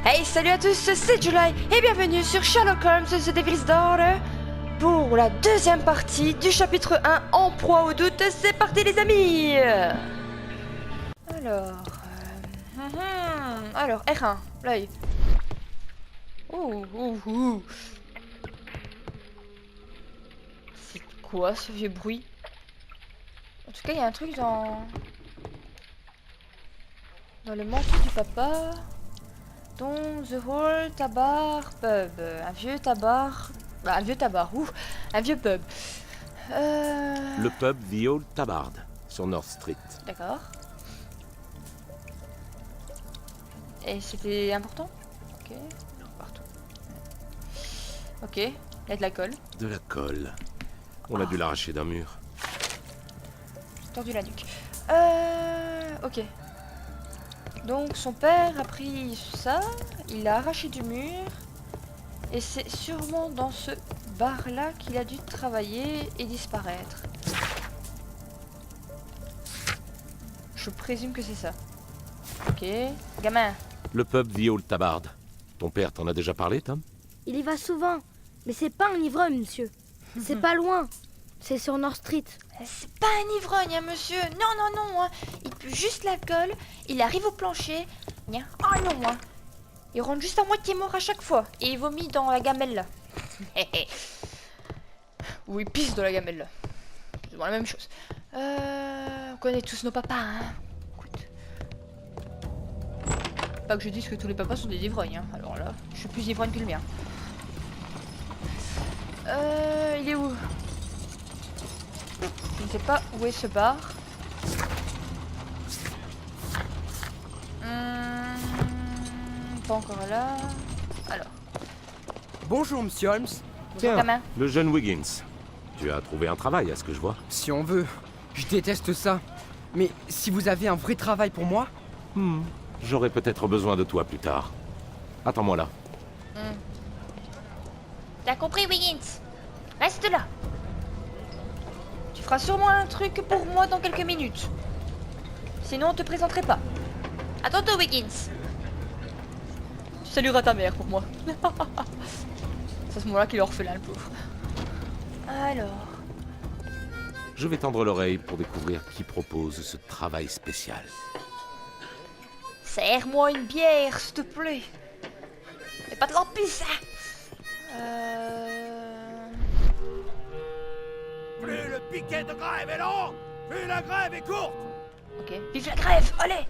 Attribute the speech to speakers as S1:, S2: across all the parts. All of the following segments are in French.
S1: Hey, salut à tous, c'est July et bienvenue sur Sherlock Holmes The Devil's Daughter pour la deuxième partie du chapitre 1 en proie au doute. C'est parti les amis. Alors R1, l'œil. Ouh. C'est quoi ce vieux bruit? En tout cas, il y a un truc dans le manteau du papa. Dans The Hall Tabar Pub. Un vieux tabar, un vieux pub.
S2: Le pub The Old Tabard, sur North Street.
S1: D'accord. Et c'était important? Ok. Partout. Ok. Il y a de la colle.
S2: De la colle. On a dû l'arracher d'un mur.
S1: J'ai tordu la nuque. Ok. Donc son père a pris ça, il l'a arraché du mur. Et c'est sûrement dans ce bar-là qu'il a dû travailler et disparaître. Je présume que c'est ça. Ok. Gamin.
S2: Le pub The Old Tabard. Ton père t'en a déjà parlé, Tom?
S3: Il y va souvent, mais c'est pas un ivrogne, monsieur. C'est pas loin. C'est sur North Street.
S1: C'est pas un ivrogne, hein, monsieur. Non. Hein. Il pue juste l'alcool, il arrive au plancher. Oh non, hein. Il rentre juste à moitié mort à chaque fois. Et il vomit dans la gamelle, là. Ou il pisse dans la gamelle, là. C'est la même chose. On connaît tous nos papas, hein. Écoute. Pas que je dise que tous les papas sont des ivrognes, hein. Alors là, je suis plus ivrogne que le mien. Il est où? Je ne sais pas où est ce bar. Pas encore là. Alors.
S4: Bonjour, monsieur Holmes.
S1: Bonjour, gamin.
S2: Le jeune Wiggins. Tu as trouvé un travail, à ce que je vois.
S4: Si on veut. Je déteste ça. Mais si vous avez un vrai travail pour moi...
S2: J'aurai peut-être besoin de toi plus tard. Attends-moi là.
S1: T'as compris, Wiggins? Reste là. Tu feras sûrement un truc pour moi dans quelques minutes. Sinon, on te présenterai pas. À tantôt, Wiggins. Tu salueras ta mère pour moi. C'est à ce moment-là qu'il est orphelin, le pauvre. Alors...
S2: Je vais tendre l'oreille pour découvrir qui propose ce travail spécial.
S1: Serre-moi une bière, s'il te plaît. Et pas de lampis, hein.
S5: Plus le piquet de grève est long, plus la grève est courte.
S1: Ok, vive la grève, allez.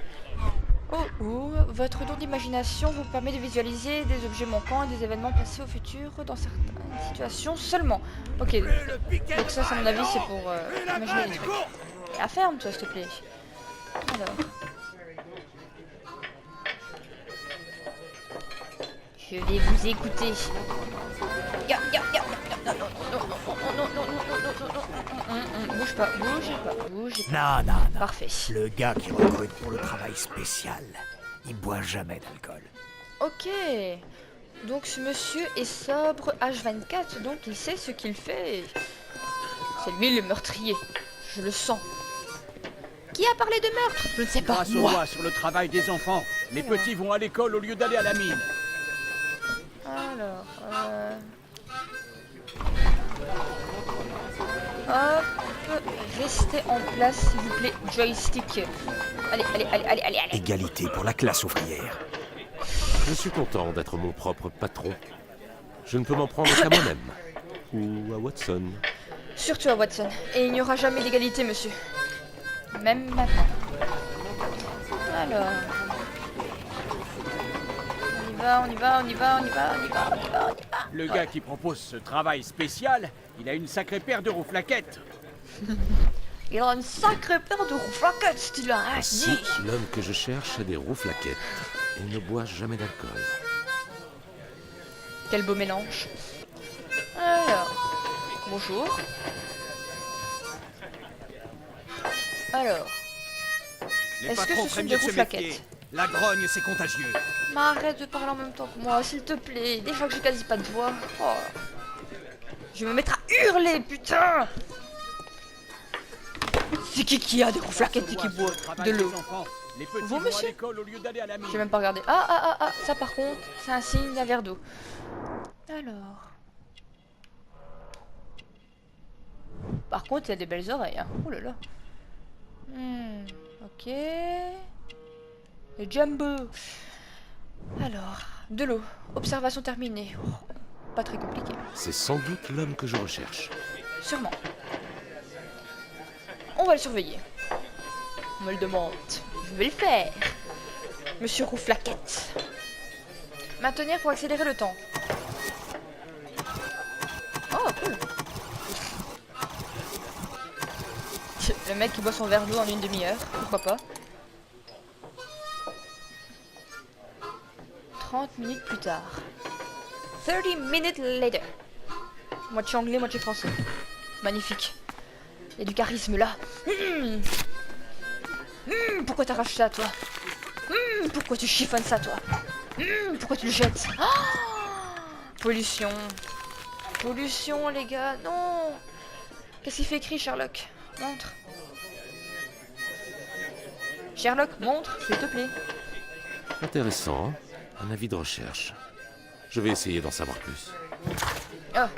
S1: Votre don d'imagination vous permet de visualiser des objets manquants et des événements passés au futur dans certaines situations seulement. Ok, donc ça, à mon avis, c'est pour imaginer des trucs. Et afferme-toi, s'il te plaît. Alors... Je vais vous écouter. Bouge pas.
S5: Non.
S1: Parfait.
S5: Le gars qui recrute pour le travail spécial, il boit jamais d'alcool.
S1: Ok. Donc ce monsieur est sobre H24, donc il sait ce qu'il fait. C'est lui le meurtrier. Je le sens. Qui a parlé de meurtre? Je ne sais pas.
S6: Grâce aux lois sur le travail des enfants, les petits vont à l'école au lieu d'aller à la mine.
S1: Alors, hop, restez en place s'il vous plaît, joystick. Allez.
S5: Égalité pour la classe ouvrière.
S2: Je suis content d'être mon propre patron. Je ne peux m'en prendre qu'à moi-même. Ou à Watson.
S1: Surtout à Watson. Et il n'y aura jamais d'égalité, monsieur. Même maintenant. Alors... On y va.
S6: Le gars qui propose ce travail spécial, il a une sacrée paire de rouflaquettes.
S1: Il a une sacrée paire de rouflaquettes, style-là.
S2: Si, l'homme que je cherche a des rouflaquettes et ne boit jamais d'alcool.
S1: Quel beau mélange. Alors, bonjour. Alors,
S5: Les
S1: est-ce que
S5: patrons
S1: ce sont
S5: feraient
S1: des
S5: mieux de se
S1: rouflaquettes?
S5: méfier. La grogne, c'est contagieux.
S1: Mais arrête de parler en même temps que moi, s'il te plaît. Des fois que j'ai quasi pas de voix. Oh. Je vais me mettre à hurler, putain. C'est qui a des rouflaquettes et qui boit de l'eau?
S6: Les petits
S1: Vous,
S6: vont à
S1: monsieur?
S6: l'école au lieu d'aller à la mine.
S1: J'ai même pas regardé. Ah, ça par contre, c'est un signe d'un verre d'eau. Alors. Par contre, il y a des belles oreilles, hein. Oh là là. Ok. Et Jumbo. Alors, de l'eau. Observation terminée. Oh, pas très compliqué.
S2: C'est sans doute l'homme que je recherche.
S1: Sûrement. On va le surveiller. On me le demande. Je vais le faire. Monsieur Rouflaquette. Maintenir pour accélérer le temps. Oh, cool. Le mec qui boit son verre d'eau en une demi-heure. Pourquoi pas. 30 minutes plus tard. 30 minutes later. Moitié anglais, moitié français. Magnifique. Il y a du charisme là. Pourquoi t'arraches ça, toi? Pourquoi tu chiffonnes ça, toi? Pourquoi tu le jettes? Pollution. Pollution, les gars. Non. Qu'est-ce qu'il fait écrit, Sherlock? Montre. Sherlock, montre, s'il te plaît.
S2: Intéressant, un avis de recherche. Je vais essayer d'en savoir plus.
S1: Ah.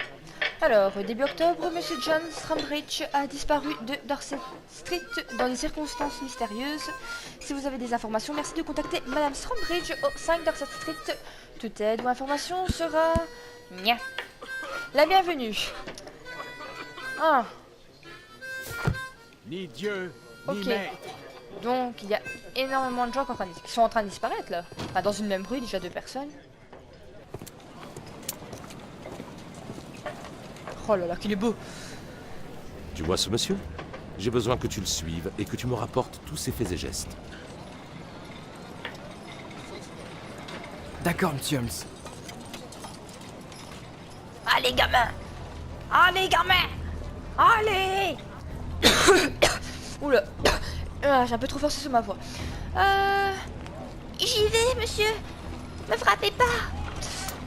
S1: Alors, début octobre, Monsieur John Strambridge a disparu de Dorset Street dans des circonstances mystérieuses. Si vous avez des informations, merci de contacter Madame Strambridge au 5 Dorset Street. Toute aide ou information sera... Nya. La bienvenue. Ah.
S6: Ni Dieu,
S1: Ok.
S6: ni maître.
S1: Donc, il y a énormément de gens qui sont en train de disparaître, là. Enfin, dans une même rue, déjà 2 personnes. Oh là là, qu'il est beau.
S2: Tu vois ce monsieur? J'ai besoin que tu le suives et que tu me rapportes tous ses faits et gestes.
S4: D'accord, monsieur Holmes.
S1: Allez, gamin! Allez, gamin! Allez! Oula. Ah, j'ai un peu trop forcé sur ma voix. J'y vais, monsieur. Me frappez pas.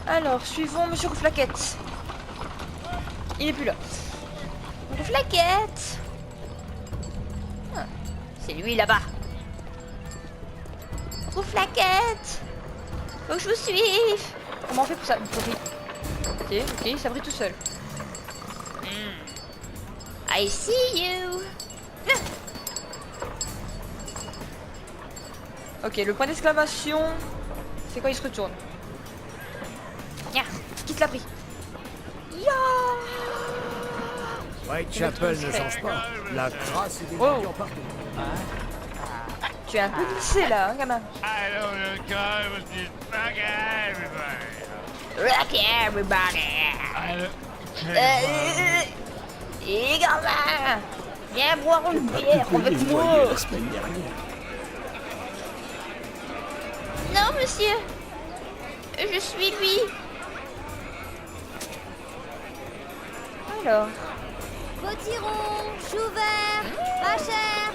S1: Alors, suivons monsieur Rouflaquette. Il est plus là. Rouflaquette. Ah, c'est lui là-bas. Rouflaquette. Faut que je vous suive. Comment on fait pour ça? Ok, il s'abrite tout seul. I see you. Ok, le point d'exclamation, c'est quand il se retourne. Nya, quitte l'abri. Ya.
S5: Whitechapel ne change pas. La trace est des
S1: Wow.
S5: mendiants partout.
S1: Tu es un peu glissé là, hein, gamin. Rock everybody. Et gamin, viens boire une bière avec moi.
S5: La semaine dernière.
S1: Non, monsieur. Je suis lui. Alors.
S3: Potiron, chou vert, pas cher.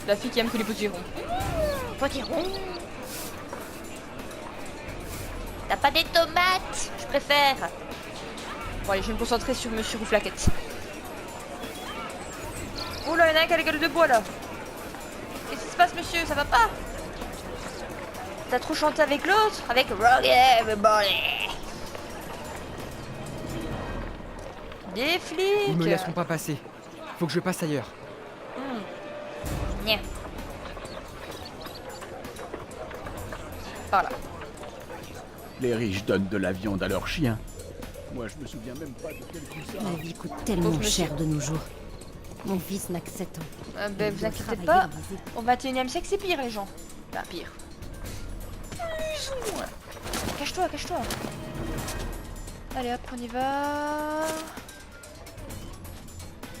S1: La fille qui aime que les potirons. Potirons. T'as pas des tomates? Je préfère. Bon allez, je vais me concentrer sur monsieur Rouflaquette. Oula, il y en a un qui a la gueule de bois là. Qu'est-ce qui se passe, monsieur? Ça va pas? T'as trop chanté avec l'autre? Avec Rock Everybody. Des flics.
S4: Ils me laisseront pas passer. Faut que je passe ailleurs.
S1: Nya. Par là.
S6: Les riches donnent de la viande à leurs chiens. Moi, je me souviens même pas de quel coup ça.
S7: La vie coûte tellement
S1: Pauvre monsieur.
S7: cher de nos jours. Mon fils n'a que 7 ans.
S1: Ben,
S7: Il
S1: vous
S7: doit
S1: inquiétez
S7: travailler
S1: pas,
S7: dans des écoles.
S1: au 21e siècle c'est pire les gens. Enfin pire. Plus ou moins. Cache-toi, cache-toi. Allez hop, on y va.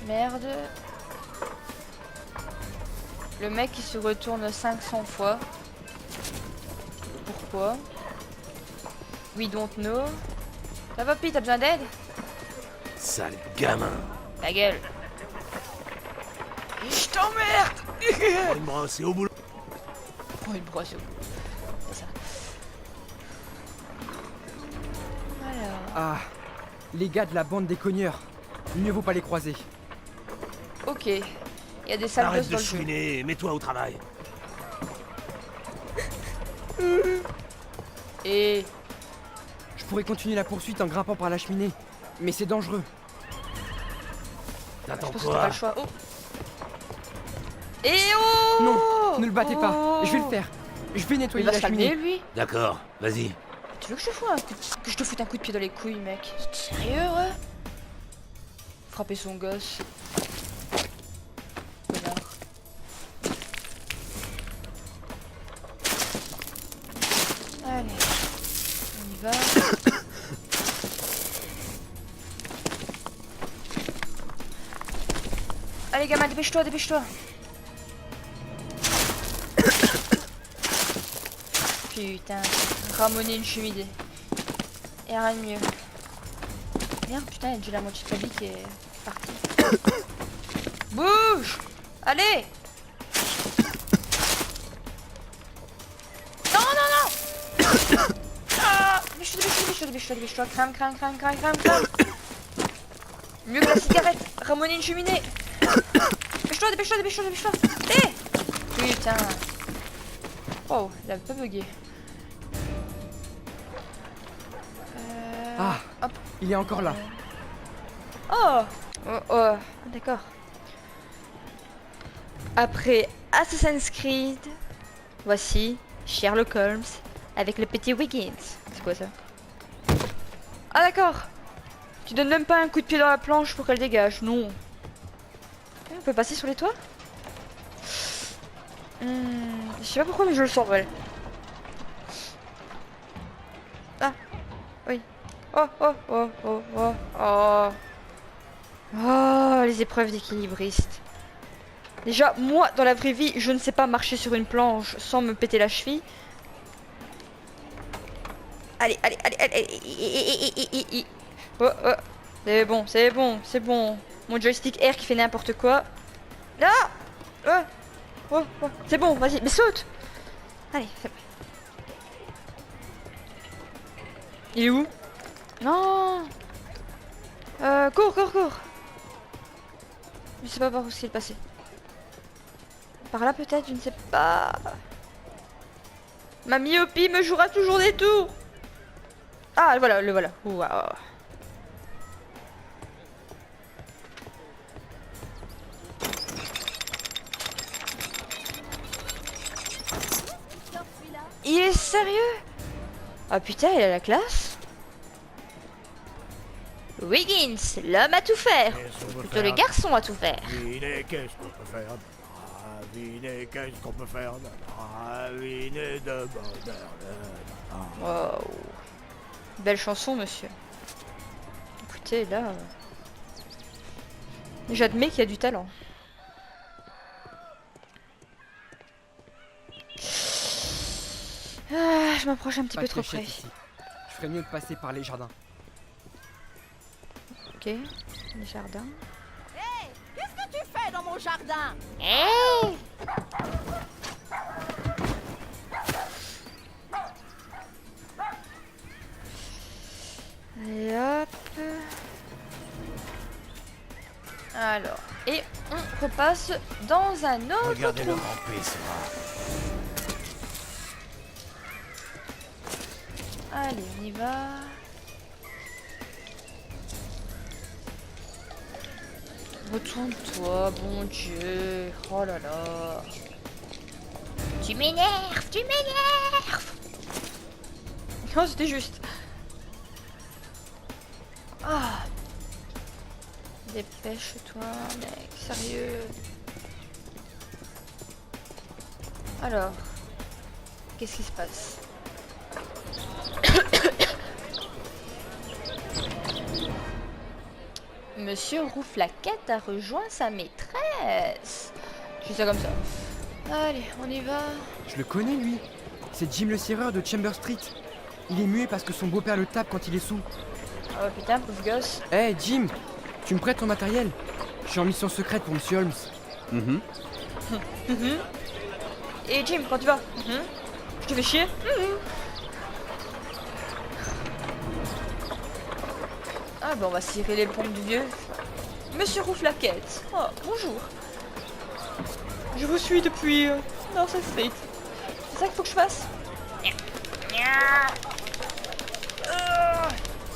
S1: Merde. Le mec il se retourne 500 fois. Pourquoi? We don't know. Ça va Pete, t'as besoin d'aide?
S2: Sale gamin.
S1: Ta gueule. Je t'emmerde.
S2: Moi, c'est au boulot.
S1: Prends une brosse au bout. C'est ça. Alors.
S4: Ah, les gars de la bande des cogneurs. Mieux vaut pas les croiser.
S1: Ok. Il y a des sales
S5: Arrête
S1: gosses
S5: de
S1: dans le jeu.
S5: chouiner, mets-toi au travail.
S1: Et
S4: Je pourrais continuer la poursuite en grimpant par la cheminée, mais c'est dangereux.
S1: je
S5: T'attends
S1: pense que t'as pas
S5: quoi?
S1: le choix. Oh. Et oh
S4: Non, ne le battez pas, je vais le faire. Je vais
S1: Il
S4: nettoyer
S1: va
S4: la
S1: se calmer,
S4: cheminée.
S1: lui.
S5: D'accord, vas-y.
S1: Tu veux que je te foute un coup de pied dans les couilles, mec? Sérieux, ouais? Frapper son gosse. Connard. Allez, on y va. Allez, gamin, dépêche-toi, dépêche-toi. Putain, ramoner une cheminée. Et rien de mieux. Merde, putain, il y a déjà la moitié de ta vie qui est partie. Bouge! Allez! Non, non, non! Ah! Dépêche-toi. Crame. Mieux que la cigarette. Ramoner une cheminée. Dépêche-toi. Eh! Putain. Oh, il a un peu bugué.
S4: Ah,
S1: Hop.
S4: il est encore là.
S1: Oh, d'accord. Après Assassin's Creed, voici Sherlock Holmes avec le petit Wiggins. C'est quoi ça? Ah d'accord. Tu donnes même pas un coup de pied dans la planche pour qu'elle dégage, non. On peut passer sur les toits? Je sais pas pourquoi mais je le sens mal. Ah, oui. Oh, les épreuves d'équilibriste. Déjà, moi, dans la vraie vie, je ne sais pas marcher sur une planche sans me péter la cheville. Allez. Oh. C'est bon. Mon joystick R qui fait n'importe quoi. Ah! Oh. C'est bon, vas-y, mais saute! Allez, c'est bon. Il est où? Non! Cours! Je sais pas par où est-ce qu'il est passé. Par là peut-être, je ne sais pas. Ma myopie me jouera toujours des tours! Ah, voilà, le voilà. Waouh. Il est sérieux? Ah putain, il a la classe. Wiggins, l'homme à tout faire. Plutôt le garçon à tout faire.
S5: Devinez qu'est-ce qu'on peut faire? Devinez qu'est-ce qu'on peut faire? Devinez de bonheur.
S1: Wow. Belle chanson, monsieur. Écoutez, là... J'admets qu'il y a du talent. Ah, je m'approche un petit
S4: Pas
S1: peu
S4: de
S1: trop
S4: fléchette
S1: près.
S4: ici. Je ferais mieux de passer par les jardins.
S1: Ok, les jardins.
S8: Qu'est-ce que tu fais dans mon jardin?
S1: Hey! Et hop. Alors, et on repasse dans un autre
S5: Regardez-le
S1: trou.
S5: ramper, ça.
S1: Allez, on y va. Retourne-toi, bon Dieu. Oh là là. Tu m'énerves. Non, c'était juste. Ah. Dépêche-toi, mec. Sérieux. Alors. Qu'est-ce qui se passe? Monsieur Rouflaquette a rejoint sa maîtresse. Je fais ça comme ça. Allez, on y va.
S4: Je le connais, lui. C'est Jim le serreur de Chamber Street. Il est muet parce que son beau-père le tape quand il est sous.
S1: Oh putain, pauvre gosse.
S4: Hé, Jim, tu me prêtes ton matériel? Je suis en mission secrète pour Monsieur Holmes.
S1: Et Jim, quand tu vas? Je te fais chier? Ah bah on va cirer les pompes du vieux. Monsieur Rouflaquette. Oh, bonjour. Je vous suis depuis North Street. C'est ça qu'il faut que je fasse?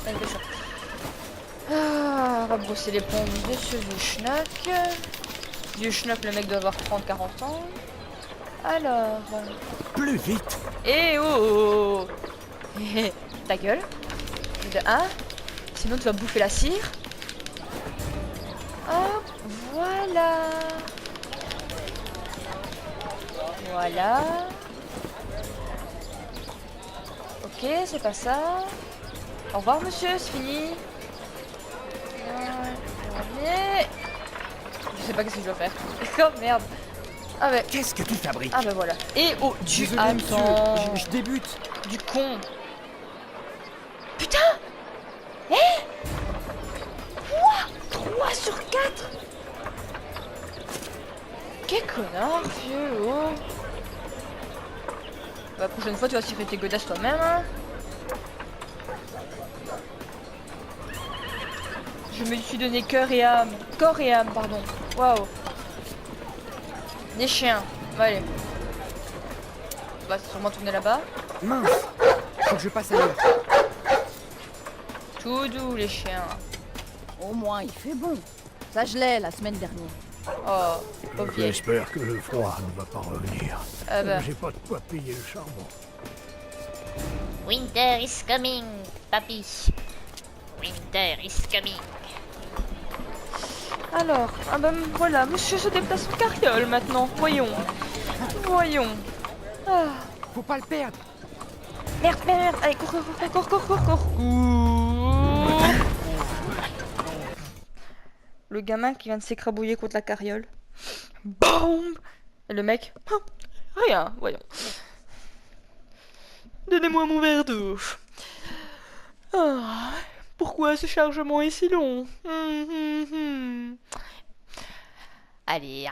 S1: Allez, fais ça. On va brosser les pompes de ce vieux schnock. Vieux schnock, le mec doit avoir 30-40 ans. Alors...
S5: Plus vite.
S1: Eh oh, ta gueule. De 1. Sinon tu vas bouffer la cire. Hop, voilà. Voilà. Ok, c'est pas ça. Au revoir monsieur, c'est fini. Allez. Je sais pas qu'est-ce que je dois faire. Oh merde. Ah ouais.
S5: Qu'est-ce que tu fabriques?
S1: Ah bah voilà. Et oh, tu
S4: Désolé, monsieur,
S1: attends.
S4: je débute.
S1: Du con. Putain. Eh. 3 sur 4. Quel connard, vieux. Oh. Bah, la prochaine fois, tu vas tirer tes godasses toi-même. Hein. Je me suis donné cœur et âme. Corps et âme, pardon. Waouh. Des chiens. Bah, allez. On va sûrement tourner là-bas.
S4: Mince. Faut que je passe ailleurs.
S1: Tout doux, les chiens.
S8: Au moins, il fait bon. Ça gelait la semaine dernière.
S1: Oh, pauvre vieille.
S5: J'espère que le froid ne va pas revenir.
S1: Ah bah.
S5: J'ai pas de quoi payer le charbon.
S9: Winter is coming, papy. Winter is coming.
S1: Alors, ah ben voilà, monsieur se déplace en carriole maintenant. Voyons. Voyons. Ah.
S4: Faut pas le perdre.
S1: Merde, merde. Allez, cours. Cours. Le gamin qui vient de s'écrabouiller contre la carriole. Boum. Et le mec, rien, voyons. Donnez-moi mon verre d'eau. Ah, pourquoi ce chargement est si long? Allez,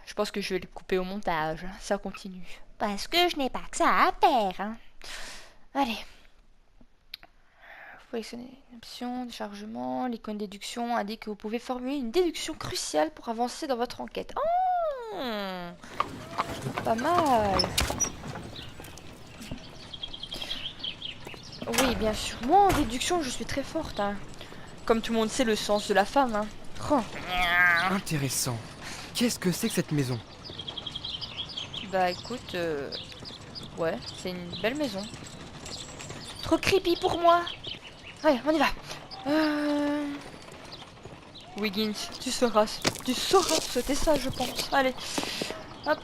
S1: je pense que je vais le couper au montage. Ça continue. Parce que je n'ai pas que ça à faire. Hein. Allez. Vous sélectionnez une option de chargement. L'icône déduction indique que vous pouvez formuler une déduction cruciale pour avancer dans votre enquête. Oh, pas mal. Oui, bien sûr. Moi, en déduction, je suis très forte. Hein. Comme tout le monde sait, le sens de la femme. Hein. Oh.
S4: Intéressant. Qu'est-ce que c'est que cette maison?
S1: Bah écoute, ouais, c'est une belle maison. Trop creepy pour moi. Allez, on y va. Wiggins, tu sauras sauter ça, je pense. Allez, hop.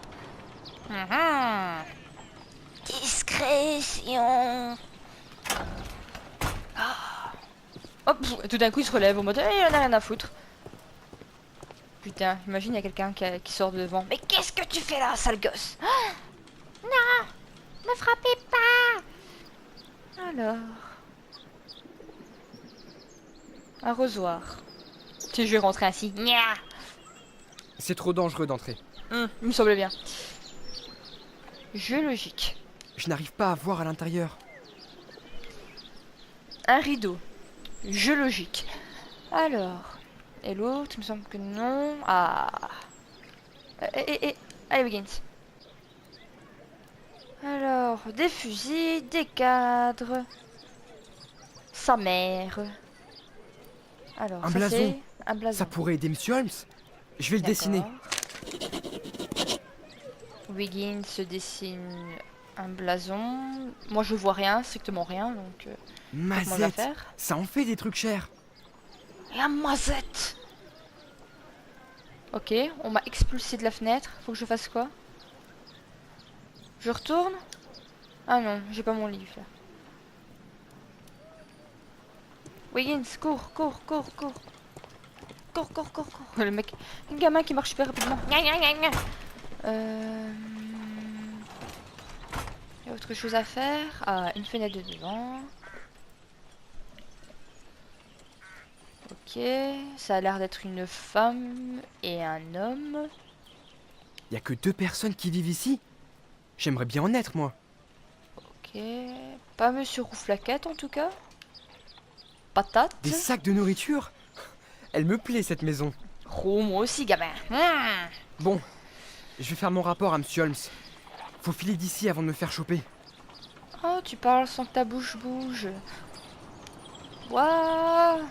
S9: Discrétion.
S1: Hop, tout d'un coup il se relève en mode il en a rien à foutre. Putain, imagine il y a quelqu'un qui sort de devant. Mais qu'est-ce que tu fais là, sale gosse?
S9: Non, ne frappez pas.
S1: Alors. Arrosoir. Si je vais rentrer ainsi. Nya.
S4: C'est trop dangereux d'entrer.
S1: Il me semblait bien. Jeu logique.
S4: Je n'arrive pas à voir à l'intérieur.
S1: Un rideau. Jeu logique. Alors. Et l'autre, il me semble que non. Ah. Allez, Wiggins. Alors, des fusils, des cadres. Sa mère. Alors,
S4: Un
S1: ça
S4: blason.
S1: c'est un blason.
S4: Ça pourrait aider Monsieur Holmes. Je vais le dessiner.
S1: Wiggins se dessine un blason. Moi je vois rien, strictement rien, donc comment on va
S4: Mazette.
S1: faire?
S4: Ça en fait des trucs chers.
S1: La mazette. Ok, on m'a expulsé de la fenêtre. Faut que je fasse quoi? Je retourne? Ah non, j'ai pas mon livre là. Wiggins, cours. Cours. Le mec, un gamin qui marche super rapidement. Il y a autre chose à faire. Ah, une fenêtre de devant. Ok, ça a l'air d'être une femme et un homme.
S4: Y a que 2 personnes qui vivent ici. J'aimerais bien en être, moi.
S1: Ok, pas Monsieur Rouflaquette en tout cas. Patate.
S4: Des sacs de nourriture. Elle me plaît, cette maison.
S1: Oh, moi aussi, gamin.
S4: Bon, Je vais faire mon rapport à Monsieur Holmes. Faut filer d'ici avant de me faire choper.
S1: Oh, tu parles sans que ta bouche bouge. Waouh.